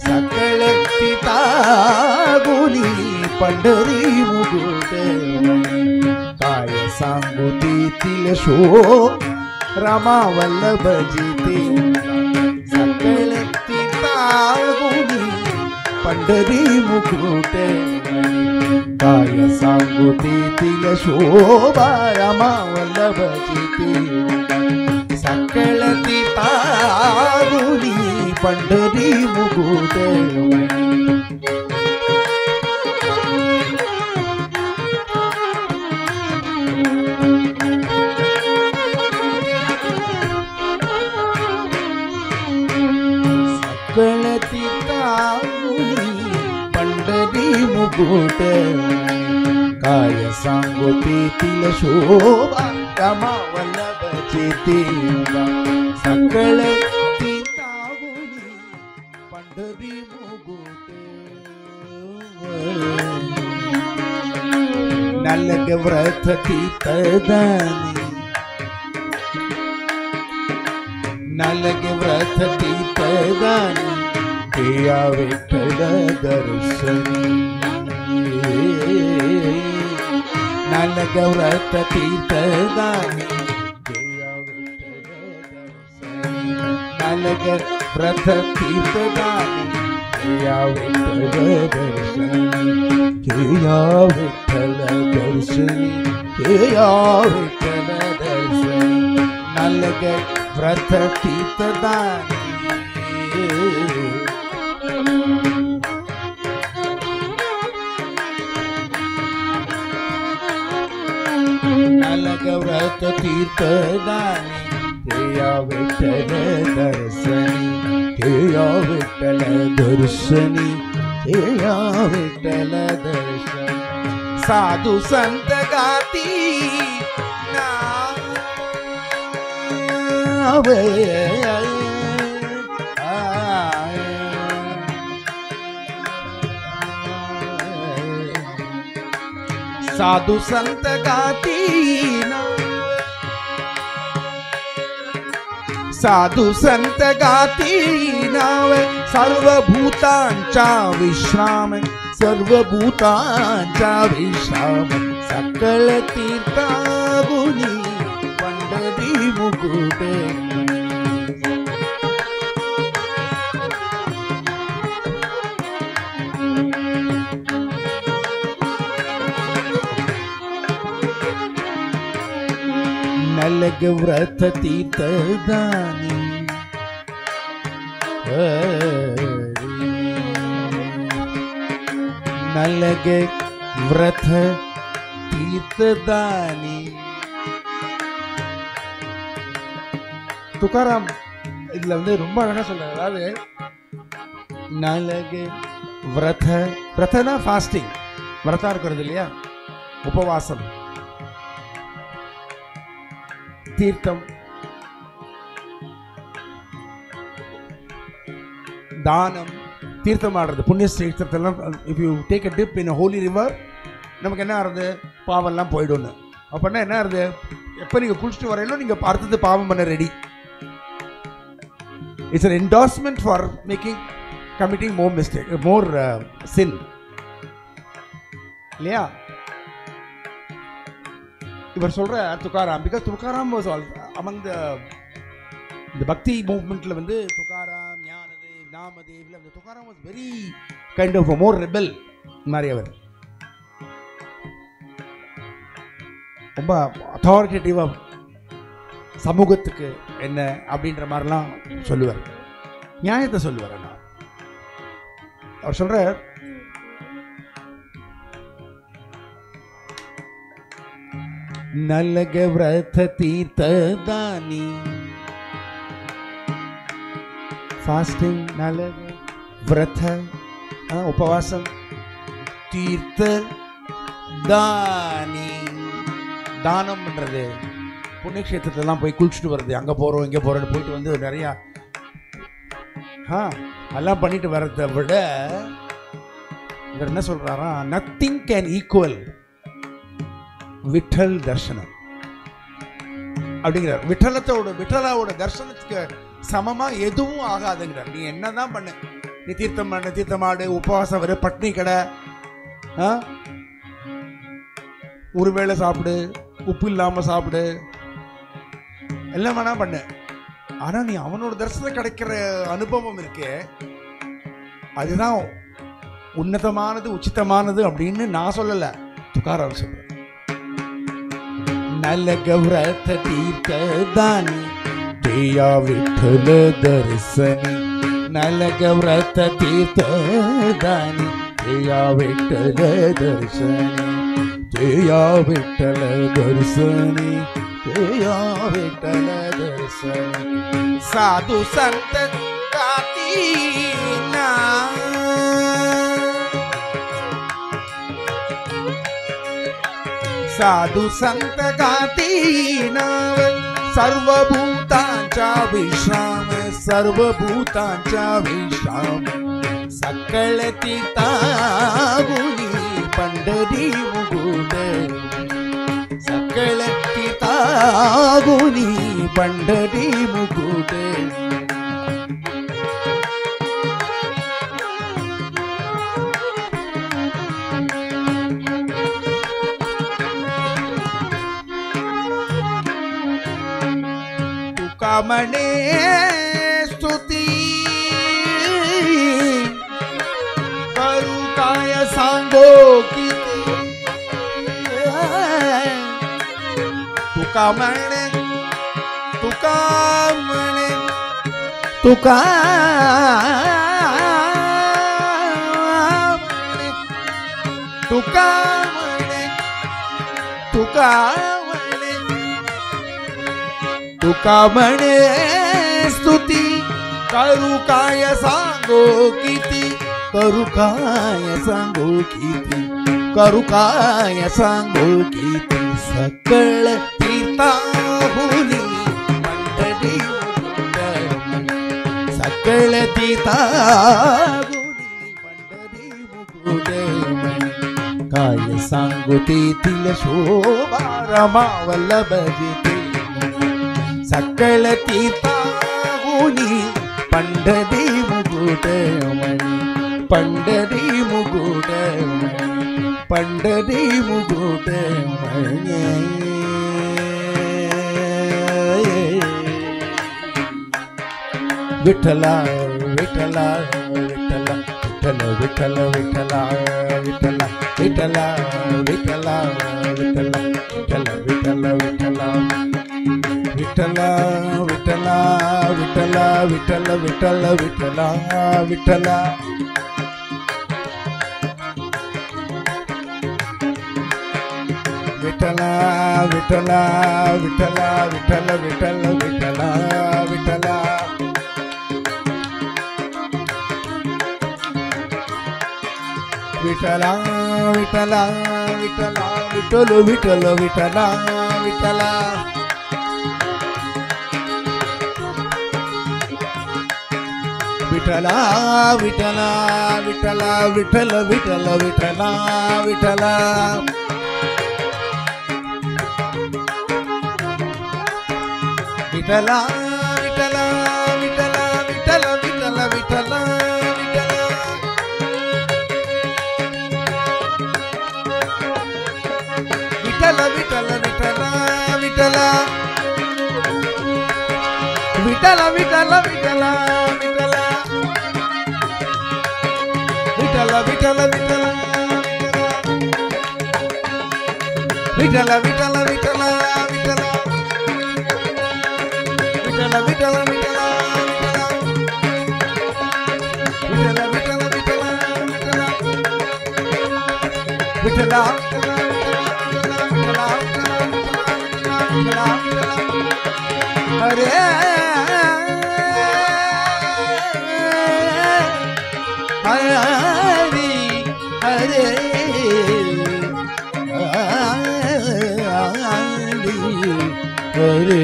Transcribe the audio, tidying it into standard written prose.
सकळती तागुनी पंढरी मुकुट काय सांगू तेथील शो रामा वल्लभ जिते सकळती तागुनी पंढरी मुकुट काय सांगू तेथील शोभा रामा वल्लभ जिते सकळती तागुनी पंढरी मुकुट सकळती तागुनी पंढरी मुकुट काय सांगू तेथील शोभा रामा वल्लभ जिते सकळती तागुनी पंढरी मुकुट नलग व्रत तीर्थदानी नलग व्रत तीर्थदानी देया विठ्ठल दर्शनी नलग व्रत तीर्थदानी देया विठ्ठल दर्शनी नलग व्रत तीर्थदानी देया विठ्ठल दर्शनी देया विठ्ठल दर्शनी देया विठ्ठल दर्शनी नलग व्रत तीर्थदानी नलग व्रत तीर्थदानी देया विठ्ठल दर्शनी देया विठ्ठल दर्शनी देया विठ्ठल दर्शनी साधू संत गाती नाव साधू संत गाती साधू संत गाती नाव सर्वभूतांचा विश्राम सर्वभूतांचा विश्राम सकळ तीर्थागुनी पंढरी मुकुट नलग व्रत तीर्थदानी नलग व्रत तीर्थदानी तुकाराम இதுல வந்து ரொம்ப அழகா சொல்றாரு. அதாவது நலக விரத விரதனா ஃபாஸ்டிங் விரதம் இருக்கிறது இல்லையா, உபவாசம், தீர்த்தம், தானம், தீர்த்தம் ஆடுறது, புண்ணிய தீர்த்தத்தெல்லாம் if you take a dip in holy river நமக்கு என்ன ஆகுது, பாவம்லாம் போயிடும்னு. அப்படின்னா என்ன ஆகுது, எப்போ நீங்கள் குளிச்சுட்டு வரையிலும் நீங்கள் அடுத்தது பாவம் பண்ண ready. It's an endorsement for committing more mistake, more sin இல்லையா. இவர் சொல்ற Tukaram, because Tukaram was among the bhakti மூவ்மெண்ட்ல வந்து துக்காராம், ஞானதேவ், நாமதேவ்ல அந்த Tukaram was very kind of more rebel மாதிரி. அவர் ரொம்ப அத்தாரிட்டேட்டிவா சமூகத்துக்கு என்ன அப்படின்ற மாதிரிலாம் சொல்லுவார், நியாயத்தை சொல்லுவார். அண்ணா அவர் சொல்ற நலக விரத தீர்த்ததானி, ஃபாஸ்டிங், நலக விரத உபவாசம், தீர்த்த தானி தானம் பண்றது, புண்ணியக்ஷேத்திரத்தெல்லாம் போய் குளிச்சுட்டு வர்றது, அங்கே போகிறோம் இங்கே போகிறோன்னு போயிட்டு வந்து நிறையா எல்லாம் பண்ணிட்டு வர்றதை விட இவர் என்ன சொல்கிறாரா, நத்திங் கேன் ஈக்குவல் விட்டல் தர்சனம் அப்படிங்கிறார். விட்டலாவோட தர்சனத்துக்கு சமமா எதுவும் ஆகாதுங்கிற. நீ என்னதான் பண்ணு, நீ தீர்த்தம் பண்ண, தீர்த்தமாடு, உபவாசம் வர, பட்னி கடை, ஒரு வேளை சாப்பிடு, உப்பு இல்லாம சாப்பிடு, எல்லாம் வேணா பண்ணு. ஆனா நீ அவனோட தரிசனம் கிடைக்கிற அனுபவம் இருக்கே, அதுதான் உன்னதமானது, உச்சிதமானது அப்படின்னு நான் சொல்லல, துக்காராம் சொல்ற. नलगव्रत तीर्थदानी तेया विठ्ठल दर्शनी, नलगव्रत तीर्थदानी तेया विठ्ठल दर्शनी, तेया विठ्ठल दर्शनी, तेया विठ्ठल दर्शनी. साधु संत गाती ना, साधु संत गाती नाव, सर्वभूतांचा विश्राम, सर्वभूतांचा विश्राम. सकळ तीर्थागुनी पंढरी मुकुट, सकळ तीर्थागुनी पंढरी मुकुट. म्हणे स्तुती करू काय सांगो किती, तुका म्हणे, तुका म्हणे, तुका म्हणे, तुका म्हणे, तुका म्हणे, तुका म्हणे स्तुती करू काय सांगो किती, करू काय सांगो किती, करू काय सांगो किती. सकळ तीर्थाहुनी पंढरी मुकुट, सकळ तीर्थाहुनी पंढरी मुकुट. काय सांगू तेथील शोभा रमा वल्लभ जिथे, सकळ तीर्थाहुनी पंढरी मुकुट मणी, पंढरी मुकुट मणी, पंढरी मुकुट मणी. विठ्ठला विठ्ठला विठ्ठला विठ्ठल विठ्ठल विठ्ठला विठ्ठला विठ्ठला विठ्ठला विठ्ठला विठ्ठल विठ्ठल विठ्ठला विठ्ठला विठ्ठला विठ्ठला विठ्ठल विठ्ठल विठ्ठला विठ्ठला. विठ्ठला विठ्ठला विठ्ठला विठ्ठल विठ्ठल विठ्ठला विठ्ठला. विठ्ठला विठ्ठला विठ्ठला विठ्ठल विठ्ठल विठ्ठला विठ्ठला. विठ्ठला विठ्ठला विठ्ठला विठ्ठल विठ्ठल विठ्ठला विठ्ठला. विठ्ठला विठ्ठला विठ्ठला विठ्ठल विठ्ठल विठ्ठला विठ्ठला. विठ्ठल विठ्ठल विठ्ठला विठ्ठला. विठ्ठल विठ्ठल विठ्ठला विठ्ठला. विठ्ठल विठ्ठल विठ्ठला विठ्ठल विठ्ठल विठ्ठला विठ्ठला. विठ्ठल विठ्ठल विठ्ठला विठ्ठला. विठ्ठल विठ्ठल विठ्ठला विठ्ठला. विठ्ठला हरे हरे हरे हरे हरे.